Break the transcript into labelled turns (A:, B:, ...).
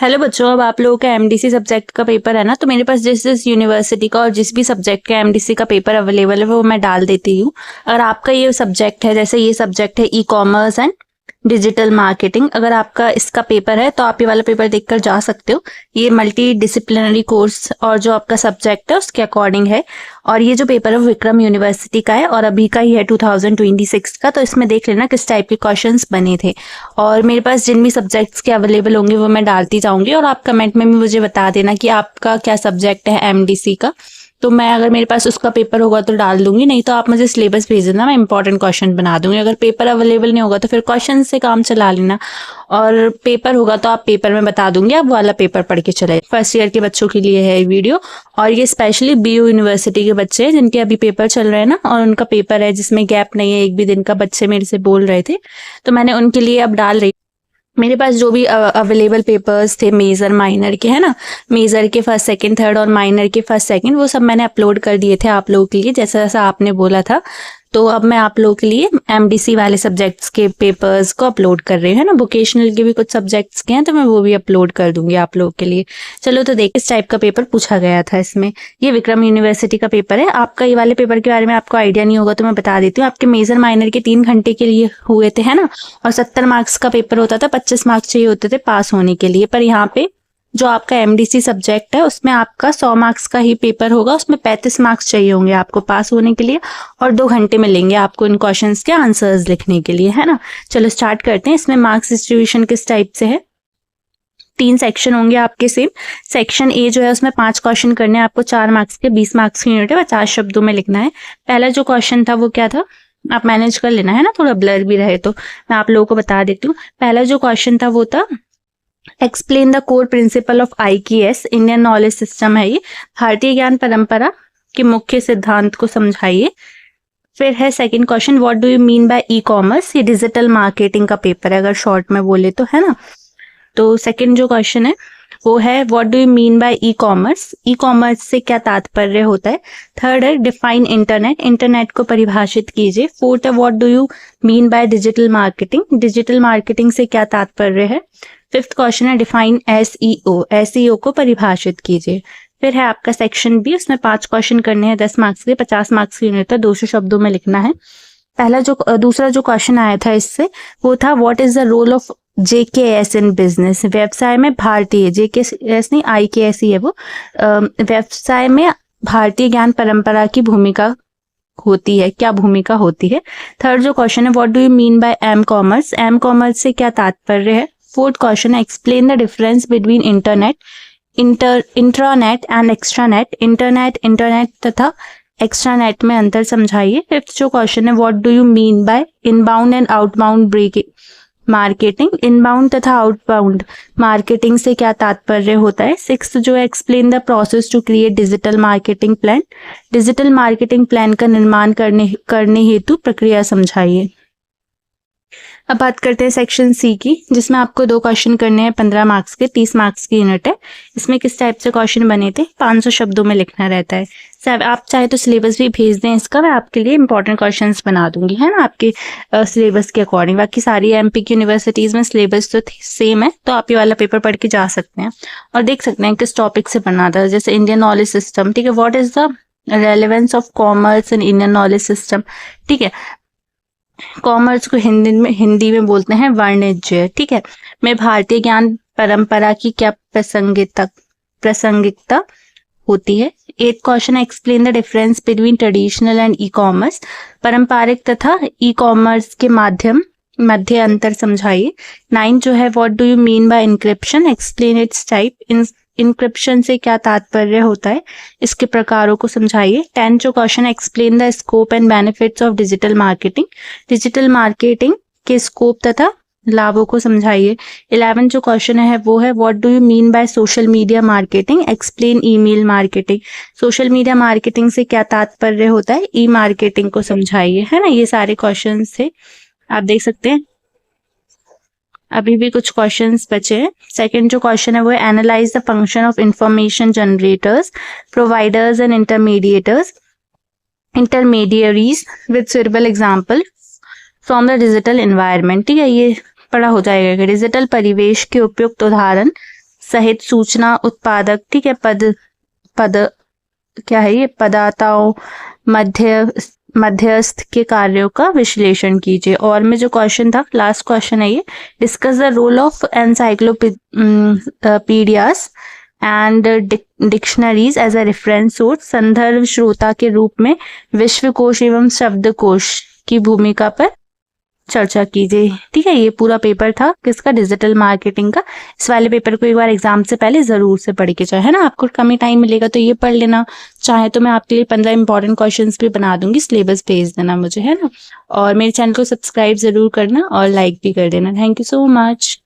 A: Hello बच्चों, अब आप लोगों का एमडीसी सब्जेक्ट का पेपर है ना, तो मेरे पास जिस जिस यूनिवर्सिटी का और जिस भी सब्जेक्ट का एमडीसी का पेपर अवेलेबल है वो मैं डाल देती हूँ। अगर आपका ये सब्जेक्ट है, जैसे ये सब्जेक्ट है e commerce and digital marketing, अगर आपका इसका पेपर है तो आप ये वाला पेपर देखकर जा सकते हो। ये मल्टी डिसिप्लिनरी कोर्स और जो आपका सब्जेक्ट है उसके अकॉर्डिंग है। और ये जो पेपर है वो विक्रम यूनिवर्सिटी का है और अभी का ही है 2026 का। तो इसमें देख लेना किस टाइप के क्वेश्चंस बने थे। और मेरे पास जिन भी सब्जेक्ट्स के अवेलेबल होंगे वो मैं डालती जाऊंगी और आप कमेंट में भी मुझे बता देना कि आपका क्या सब्जेक्ट है एमडीसी का। तो मैं अगर मेरे पास उसका पेपर होगा तो डाल दूंगी, नहीं तो आप मुझे सिलेबस भेज देना, मैं इंपॉर्टेंट क्वेश्चन बना दूंगी। अगर पेपर अवेलेबल नहीं होगा तो फिर क्वेश्चन से काम चला लेना, और पेपर होगा तो आप पेपर में बता दूंगी, आप वाला पेपर पढ़ के चले। फर्स्ट ईयर के बच्चों के लिए है ये वीडियो, और ये स्पेशली बीयू यूनिवर्सिटी के बच्चे हैं जिनके अभी पेपर चल रहे हैं ना, और उनका पेपर है जिसमें गैप नहीं है एक भी दिन का। बच्चे मेरे से बोल रहे थे तो मैंने उनके लिए अब डाल रही। मेरे पास जो भी अवेलेबल पेपर्स थे मेजर माइनर के, है ना, मेजर के फर्स्ट सेकंड थर्ड और माइनर के फर्स्ट सेकंड, वो सब मैंने अपलोड कर दिए थे आप लोगों के लिए, जैसा जैसा आपने बोला था। तो अब मैं आप लोगों के लिए एमडीसी वाले सब्जेक्ट्स के पेपर्स को अपलोड कर रही हूँ, है ना। वोकेशनल के भी कुछ सब्जेक्ट्स के हैं तो मैं वो भी अपलोड कर दूंगी आप लोगों के लिए। चलो तो देख, इस टाइप का पेपर पूछा गया था इसमें। ये विक्रम यूनिवर्सिटी का पेपर है। आपका ये वाले पेपर के बारे में आपको आइडिया नहीं होगा तो मैं बता देती हूँ। आपके मेजर माइनर के 3 घंटे के लिए हुए थे, है ना, और 70 मार्क्स का पेपर होता था, 25 मार्क्स चाहिए होते थे पास होने के लिए। पर यहाँ पे जो आपका एमडीसी सब्जेक्ट है उसमें आपका 100 मार्क्स का ही पेपर होगा, उसमें 35 मार्क्स चाहिए होंगे आपको पास होने के लिए, और 2 घंटे मिलेंगे आपको इन क्वेश्चंस के आंसर्स लिखने के लिए, है ना। चलो स्टार्ट करते हैं। इसमें मार्क्स डिस्ट्रीब्यूशन किस टाइप से है। 3 सेक्शन होंगे आपके सेम। सेक्शन ए जो है उसमें 5 क्वेश्चन करने हैं आपको, 4 मार्क्स के, 20 मार्क्स की यूनिट है, 50 शब्दों में लिखना है। पहला जो क्वेश्चन था वो क्या था, आप मैनेज कर लेना, है ना, थोड़ा ब्लर भी रहे तो मैं आप लोगों को बता देती हूँ। पहला जो क्वेश्चन था वो था explain the core principle of IKS, Indian knowledge system है ये, भारतीय ज्ञान परंपरा के मुख्य सिद्धांत को समझाइए। फिर है second question, what do you mean bye e commerce, ये डिजिटल मार्केटिंग का पेपर है अगर शॉर्ट में बोले तो, है ना। तो सेकंड जो क्वेश्चन है वो है what do you mean bye e commerce, e commerce से क्या तात्पर्य होता है। थर्ड है डिफाइन इंटरनेट, इंटरनेट को परिभाषित कीजिए। फोर्थ है what do you mean by digital marketing, digital marketing से क्या तात्पर्य है। फिफ्थ क्वेश्चन है डिफाइन SEO, SEO को परिभाषित कीजिए। फिर है आपका सेक्शन बी, उसमें 5 क्वेश्चन करने हैं, 10 मार्क्स के, 50 मार्क्स की यूनिट है, 200 शब्दों में लिखना है। दूसरा जो क्वेश्चन आया था इससे वो था what is the role of JKS in business, व्यवसाय में भारतीय, JKS नहीं IKS ही है वो, व्यवसाय में भारतीय ज्ञान परंपरा की भूमिका होती है, क्या भूमिका होती है। थर्ड जो क्वेश्चन है what do you mean by M commerce, M commerce से क्या तात्पर्य है। फोर्थ क्वेश्चन है explain the difference between internet, intranet and extranet, internet तथा एक्स्ट्रानेट में अंतर समझाइए। फिफ्थ जो क्वेश्चन है what do you mean by inbound and outbound marketing, inbound तथा आउटबाउंड मार्केटिंग से क्या तात्पर्य होता है। सिक्स्थ जो है explain the process to create digital marketing plan, digital marketing plan का निर्माण करने हेतु प्रक्रिया समझाइए। अब बात करते हैं सेक्शन सी की, जिसमें आपको 2 क्वेश्चन करने हैं, 15 मार्क्स के, 30 मार्क्स की यूनिट है। इसमें किस टाइप से क्वेश्चन बने थे, 500 शब्दों में लिखना रहता है। आप चाहे तो सिलेबस भी भेज दें इसका, मैं आपके लिए इंपॉर्टेंट क्वेश्चंस बना दूंगी, है ना, आपके सिलेबस के अकॉर्डिंग। बाकी सारी MP की यूनिवर्सिटीज में सिलेबस तो सेम है, तो आप ये वाला पेपर पढ़ के जा सकते हैं और देख सकते हैं किस टॉपिक से बना था। जैसे इंडियन नॉलेज सिस्टम, ठीक है, what is the relevance of commerce in Indian knowledge system, ठीक है। कॉमर्स को हिंदी में बोलते हैं वाणिज्य, ठीक है। में भारतीय ज्ञान परंपरा की क्या प्रासंगिकता होती है। 8th क्वेश्चन है explain the difference between traditional and e commerce, पारंपरिक तथा ई कॉमर्स के मध्य अंतर समझाइए। 9 जो है what do you mean by encryption, explain its type, encryption से क्या तात्पर्य होता है, इसके प्रकारों को समझाइए। 10 जो क्वेश्चन है explain the scope and benefits of digital marketing, digital marketing के स्कोप तथा लाभों को समझाइए। 11 जो क्वेश्चन है वो है what do you mean by social media marketing, explain email marketing, social media marketing से क्या तात्पर्य होता है, ई मार्केटिंग को समझाइए, है ना। ये सारे क्वेश्चन थे, आप देख सकते हैं। अभी भी कुछ क्वेश्चंस बचे हैं। सेकंड जो क्वेश्चन है वो है analyse the function of information generators, providers and intermediaries with suitable example from the digital environment, ठीक है, ये पढ़ा हो जाएगा कि डिजिटल परिवेश के उपयुक्त उदाहरण सहित सूचना उत्पादक, ठीक है, पद क्या है ये, पदाताओं, मध्यस्थ के कार्यों का विश्लेषण कीजिए। और में जो क्वेश्चन था, लास्ट क्वेश्चन है ये, discuss the role of encyclopaedias and dictionaries as a reference source, संदर्भ श्रोता के रूप में विश्वकोश एवं शब्दकोश की भूमिका पर चर्चा कीजिए। ठीक है, ये पूरा पेपर था किसका, डिजिटल मार्केटिंग का। इस वाले पेपर को एक बार एग्जाम से पहले जरूर से पढ़ के जाए, है ना। आपको कम ही टाइम मिलेगा तो ये पढ़ लेना, चाहे तो मैं आपके लिए 15 इंपॉर्टेंट क्वेश्चंस भी बना दूंगी, सिलेबस भेज देना मुझे, है ना। और मेरे चैनल को सब्सक्राइब जरूर करना और लाइक भी कर देना। Thank you so much.